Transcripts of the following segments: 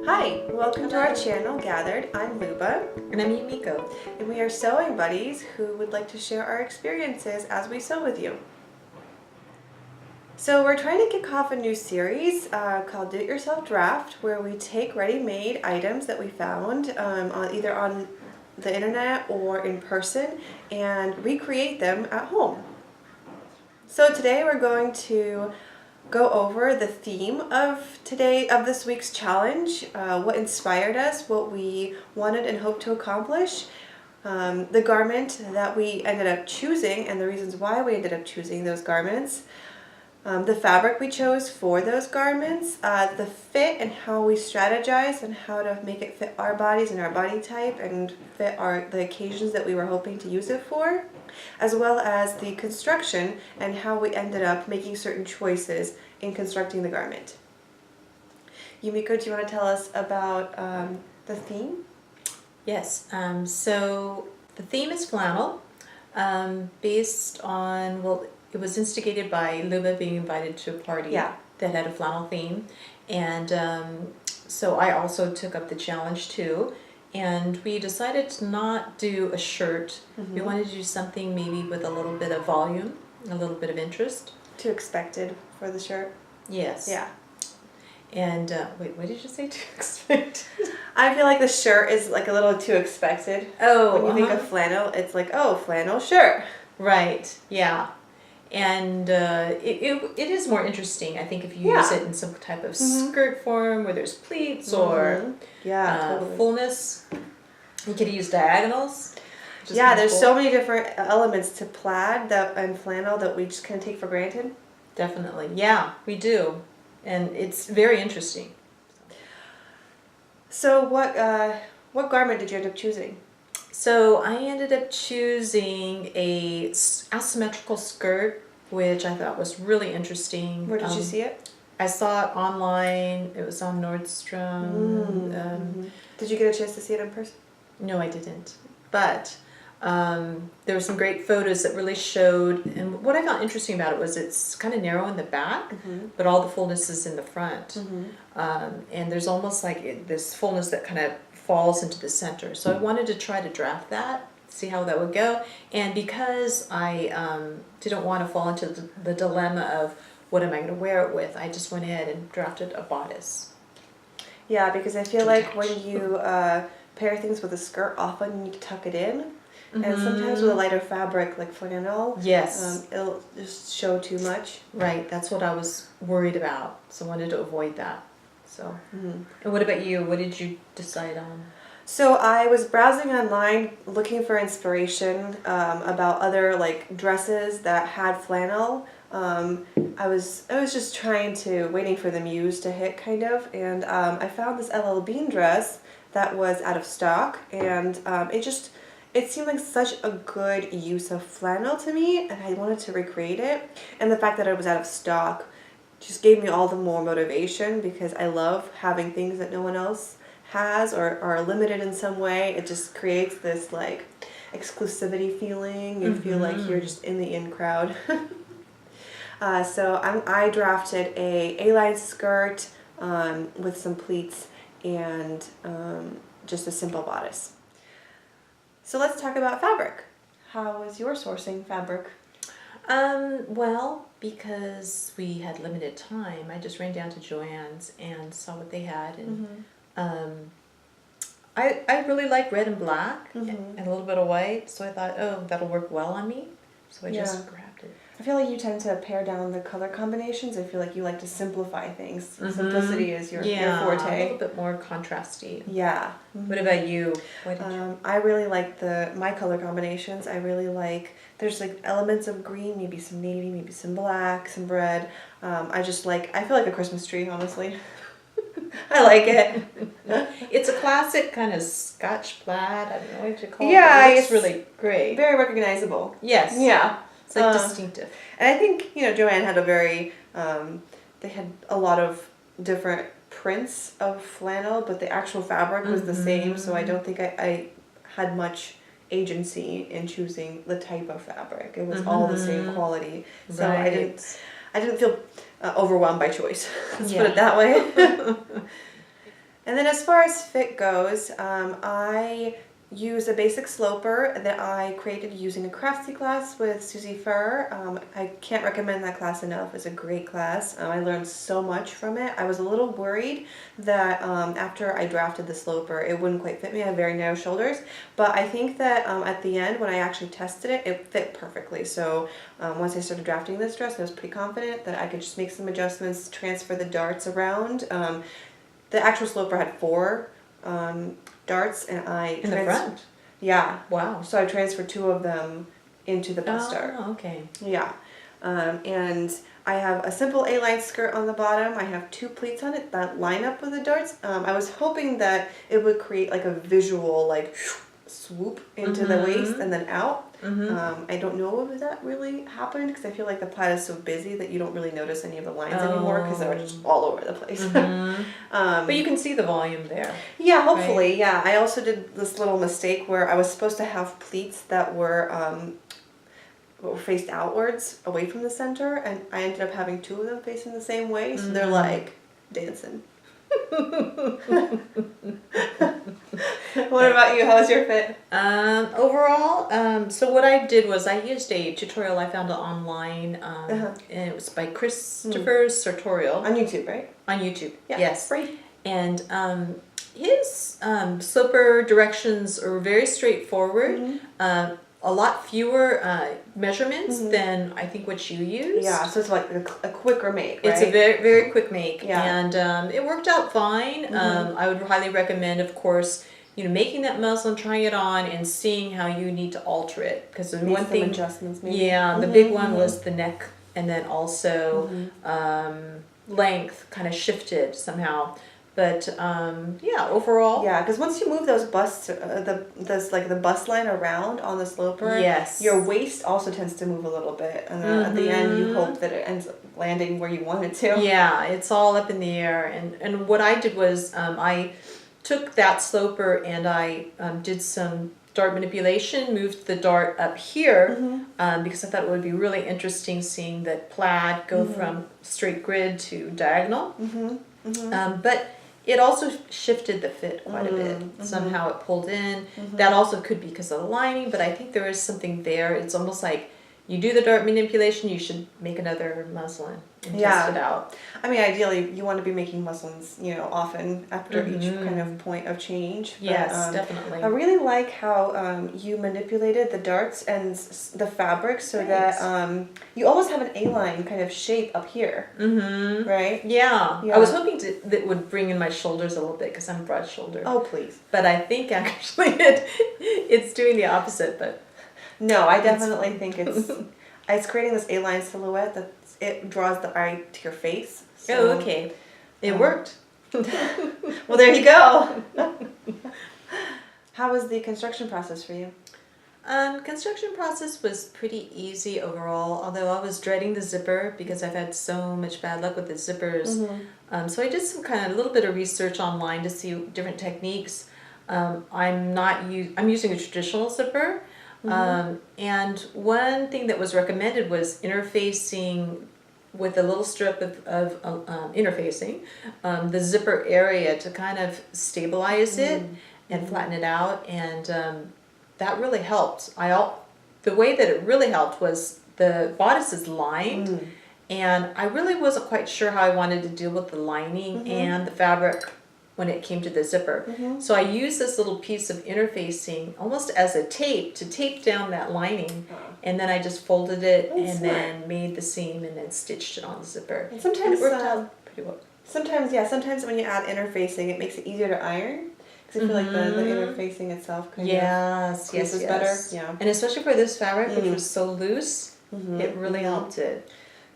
Hi, welcome to our channel, Gathered. I'm Luba. And I'm Yumiko. And we are sewing buddies who would like to share our experiences as we sew with you. So we're trying to kick off a new series called Do It Yourself Draft, where we take ready-made items that we found either on the internet or in person and recreate them at home. So today we're going to go over the theme of this week's challenge, what inspired us, what we wanted and hoped to accomplish, the garment that we ended up choosing and the reasons why we ended up choosing those garments, the fabric we chose for those garments, the fit and how we strategized and how to make it fit our bodies and our body type and fit the occasions that we were hoping to use it for, as well as the construction and how we ended up making certain choices in constructing the garment. Yumiko, do you want to tell us about the theme? Yes, so the theme is flannel, based on, well, it was instigated by Luba being invited to a party that had a flannel theme. And so I also took up the challenge too. And we decided to not do a shirt. Mm-hmm. We wanted to do something maybe with a little bit of volume, a little bit of interest. Too expected for the shirt? Yes. Yeah. And wait, what did you say? Too expected? I feel like the shirt is like a little too expected. Oh, when you think of flannel, it's like, oh, flannel shirt. Right. Yeah. And it is more interesting, I think, if you use it in some type of skirt form where there's pleats or totally. fullness. You could use diagonals. Yeah, there's cool. So many different elements to plaid and flannel that we just kind of take for granted. Definitely. Yeah, we do. And it's very interesting. So what garment did you end up choosing? So I ended up choosing a asymmetrical skirt, which I thought was really interesting. Where did you see it? I saw it online. It was on Nordstrom. Did you get a chance to see it in person? No, I didn't. But there were some great photos that really showed, and what I found interesting about it was it's kind of narrow in the back, but all the fullness is in the front. And there's almost like this fullness that kind of falls into the center. So I wanted to try to draft that, see how that would go. And because I didn't want to fall into the dilemma of what am I going to wear it with, I just went ahead and drafted a bodice. Yeah, because I feel like when you pair things with a skirt, often you need to tuck it in. And sometimes with a lighter fabric like flannel, it'll just show too much. Right, that's what I was worried about. So I wanted to avoid that. So, and what about you? What did you decide on? So I was browsing online looking for inspiration about other like dresses that had flannel. I was just waiting for the muse to hit kind of, and I found this LL Bean dress that was out of stock, and it seemed like such a good use of flannel to me, and I wanted to recreate it. And the fact that it was out of stock just gave me all the more motivation, because I love having things that no one else has or are limited in some way. It just creates this like exclusivity feeling. You feel like you're just in the in crowd. So I drafted a A-line skirt with some pleats and just a simple bodice. So let's talk about fabric. How was your sourcing fabric? Well, because we had limited time, I just ran down to Joann's and saw what they had, and I really like red and black and a little bit of white, so I thought, oh, that'll work well on me, so I just grabbed it. I feel like you tend to pare down the color combinations. I feel like you like to simplify things. Simplicity is your forte. A little bit more contrasty. Yeah. What about you? What did you? I really like my color combinations. I really like, there's like elements of green, maybe some navy, maybe some black, some red. I feel like a Christmas tree, honestly. I like it. It's a classic kind of Scotch plaid. I don't know what you call it. Yeah, it's really great. Very recognizable. Yes. Yeah. It's like distinctive. And I think, Joann had they had a lot of different prints of flannel, but the actual fabric was the same, so I don't think I had much agency in choosing the type of fabric. It was all the same quality. So I didn't feel overwhelmed by choice. Let's put it that way. And then as far as fit goes, I use a basic sloper that I created using a craftsy class with Susie Furr. I can't recommend that class enough. It's a great class. I learned so much from it. I was a little worried that after I drafted the sloper, it wouldn't quite fit me. I have very narrow shoulders, but I think that at the end, when I actually tested it, it fit perfectly. So once I started drafting this dress, I was pretty confident that I could just make some adjustments, transfer the darts around. The actual sloper had 4 darts, and I In the front? Yeah. Wow. So I transferred 2 of them into the bust dart. Oh, okay. Yeah. And I have a simple A-line skirt on the bottom. I have 2 pleats on it that line up with the darts. I was hoping that it would create like a visual like swoop into the waist and then out. I don't know if that really happened because I feel like the plaid is so busy that you don't really notice any of the lines anymore because they're just all over the place. But you can see the volume there. Yeah, hopefully, right? Yeah. I also did this little mistake where I was supposed to have pleats that were faced outwards away from the center, and I ended up having 2 of them facing the same way, so they're like dancing. What about you? How was your fit? Overall, so what I did was I used a tutorial I found online, and it was by Christopher Sartorial. On YouTube, right? On YouTube, Yeah, yes. free. And his sloper directions are very straightforward. A lot fewer measurements than I think what you use. Yeah, so it's like a quicker make, right? It's a very, very quick make. Yeah. And it worked out fine. I would highly recommend, of course, making that muslin, trying it on, and seeing how you need to alter it. Because one thing, adjustments maybe. Yeah, the big one was the neck, and then also length kind of shifted somehow. But yeah, overall. Yeah, because once you move those busts, the bust line around on the sloper, yes, your waist also tends to move a little bit, and then at the end you hope that it ends up landing where you want it to. Yeah, it's all up in the air. And what I did was I took that sloper and I did some dart manipulation, moved the dart up here because I thought it would be really interesting seeing the plaid go from straight grid to diagonal. But it also shifted the fit quite a bit. Somehow it pulled in. That also could be because of the lining, but I think there is something there. It's almost like you do the dart manipulation, you should make another muslin and test it out. I mean, ideally, you want to be making muslins, often after each kind of point of change. But, yes, definitely. I really like how you manipulated the darts and the fabric so that you almost have an A-line kind of shape up here. Right? Yeah. I was hoping that would bring in my shoulders a little bit because I'm broad shouldered. Oh, please. But I think actually it's doing the opposite, but... No, I definitely think it's creating this A-line silhouette that it draws the eye to your face. So, oh, okay. It worked. Well, there you go. How was the construction process for you? Construction process was pretty easy overall, although I was dreading the zipper because I've had so much bad luck with the zippers. So I did some kind of a little bit of research online to see different techniques. I'm using a traditional zipper. And one thing that was recommended was interfacing with a little strip of interfacing the zipper area to kind of stabilize it and flatten it out, and that really helped. The way that it really helped was the bodice is lined, and I really wasn't quite sure how I wanted to deal with the lining and the fabric when it came to the zipper. So I used this little piece of interfacing almost as a tape to tape down that lining, and then I just folded it and then made the seam and then stitched it on the zipper. And sometimes it worked out pretty well. Sometimes when you add interfacing, it makes it easier to iron. Because I feel like the interfacing itself kind of squeezes better. Yeah. And especially for this fabric, which was so loose, it really helped it.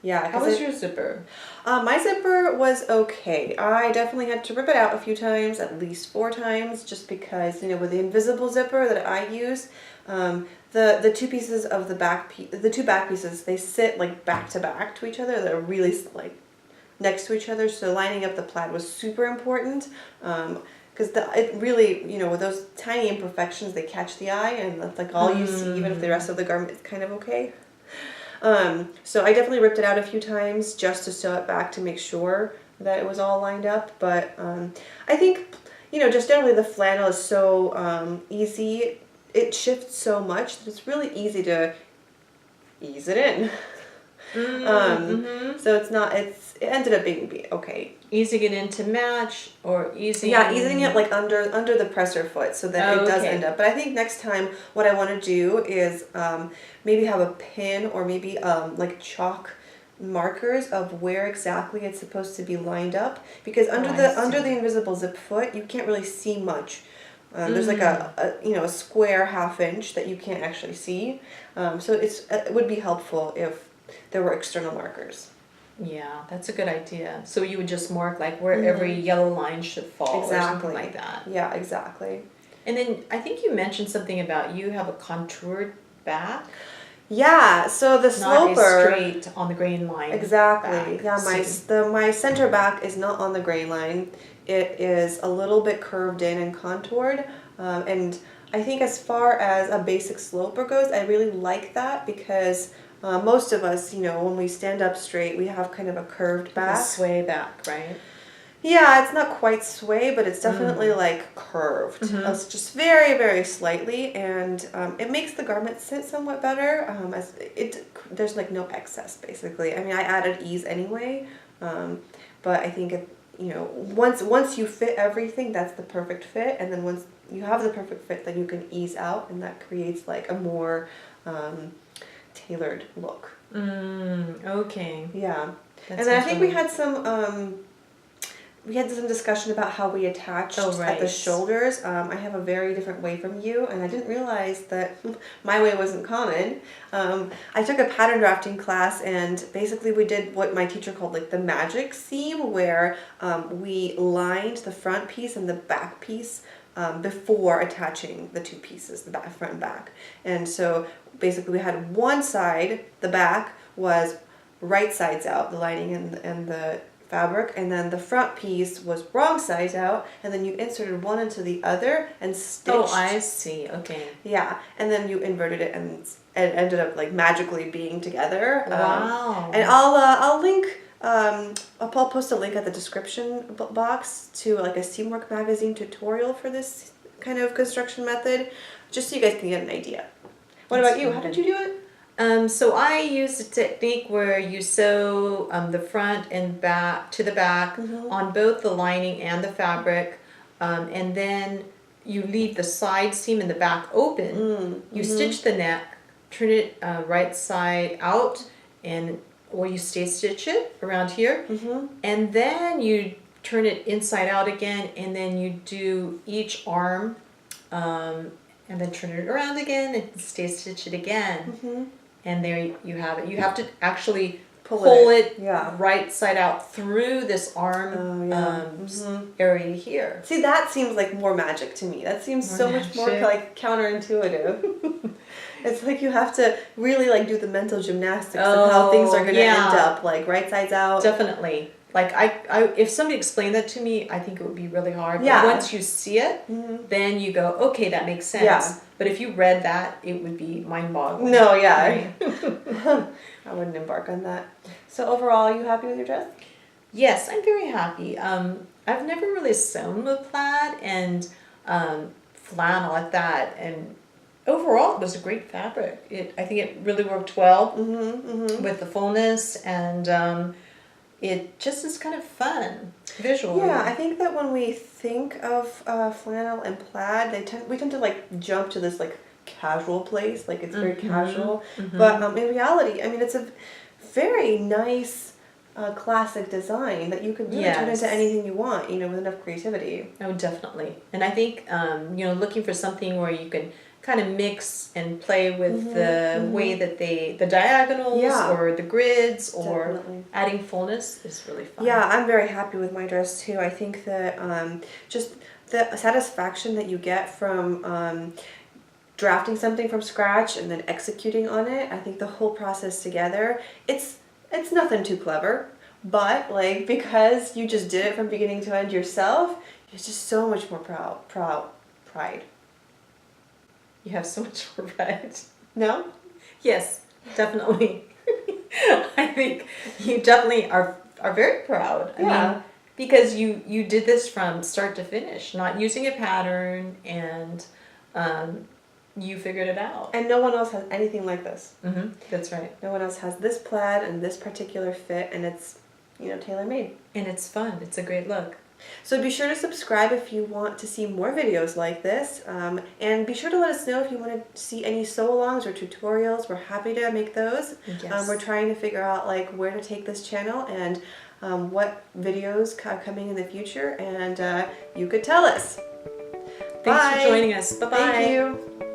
Yeah. How was your zipper? My zipper was okay. I definitely had to rip it out a few times, at least 4 times, just because, with the invisible zipper that I use, the 2 pieces of the 2 back pieces, they sit like back to back to each other. They're really like next to each other. So lining up the plaid was super important. Because it really, with those tiny imperfections, they catch the eye, and that's like all you see, even if the rest of the garment is kind of okay. So I definitely ripped it out a few times just to sew it back to make sure that it was all lined up. But I think just generally the flannel is so easy. It shifts so much that it's really easy to ease it in. So it ended up being okay. Easing it in to match or easing. Yeah, easing it like under the presser foot so that it does end up. But I think next time what I want to do is maybe have a pin or maybe like chalk markers of where exactly it's supposed to be lined up, because under the invisible zip foot you can't really see much. There's like a square 1/2 inch that you can't actually see. So it would be helpful if there were external markers. Yeah, that's a good idea. So you would just mark like where every yellow line should fall or something like that. Yeah, exactly. And then I think you mentioned something about you have a contoured back. Yeah, so the Not sloper, a straight on the grain line. exactly. Back. Yeah, my center back is not on the grain line. It is a little bit curved in and contoured, and I think as far as a basic sloper goes, I really like that because most of us, when we stand up straight, we have kind of a curved back. A sway back, right? Yeah, it's not quite sway, but it's definitely like curved. It's just very, very slightly, and it makes the garment sit somewhat better. There's like no excess basically. I mean, I added ease anyway, but I think once you fit everything, that's the perfect fit, and then once you have the perfect fit, then you can ease out, and that creates like a more tailored look. Okay. Yeah, That and then I sounds think really- we had some discussion about how we attached at the shoulders. I have a very different way from you, and I didn't realize that my way wasn't common. I took a pattern drafting class, and basically we did what my teacher called like the magic seam, where we lined the front piece and the back piece before attaching the two pieces, the front and back. And so basically we had one side, the back was right sides out, the lining and the fabric, and then the front piece was wrong sides out, and then you inserted one into the other and stitched. Oh, I see. Okay. Yeah, and then you inverted it, and it ended up like magically being together. Wow. And I'll link. I'll post a link at the description box to like a Seamwork magazine tutorial for this kind of construction method, just so you guys can get an idea. What about you? How did you do it? So I use a technique where you sew the front and back to the back on both the lining and the fabric, and then you leave the side seam in the back open. You stitch the neck, turn it right side out, or you stitch it around here, and then you turn it inside out again, and then you do each arm, and then turn it around again and stitch it again. And there you have it. You have to actually pull it right side out through this arm area here. See, that seems like more magic to me. That seems so much more like counterintuitive. It's like you have to really like do the mental gymnastics of how things are going to end up, like right sides out. Definitely. Like I if somebody explained that to me, I think it would be really hard. Yeah. But once you see it, then you go, okay, that makes sense. Yeah. But if you read that, it would be mind-boggling. No, yeah. I wouldn't embark on that. So overall, are you happy with your dress? Yes, I'm very happy. I've never really sewn with plaid and flannel at that, and overall it was a great fabric. I think it really worked well with the fullness, and it just is kind of fun visually. Yeah, I think that when we think of flannel and plaid, we tend to like jump to this like casual place, like it's very casual. But in reality, I mean, it's a very nice classic design that you can really turn into anything you want, with enough creativity. Oh, definitely. And I think looking for something where you can kind of mix and play with the way that the diagonals or the grids or adding fullness is really fun. Yeah, I'm very happy with my dress too. I think that just the satisfaction that you get from drafting something from scratch and then executing on it, I think the whole process together, it's nothing too clever, but like because you just did it from beginning to end yourself, it's just so much more pride. You have so much more pride. No? Yes, definitely. I think you definitely are very proud. I mean, Because you did this from start to finish, not using a pattern, and you figured it out. And no one else has anything like this. That's right. No one else has this plaid and this particular fit, and it's, you know, tailor-made. And it's fun. It's a great look. So be sure to subscribe if you want to see more videos like this, and be sure to let us know if you want to see any sew-alongs or tutorials. We're happy to make those. Yes. We're trying to figure out like where to take this channel and what videos are coming in the future, and you could tell us. Thanks Bye. for joining us. Bye-bye. Thank you.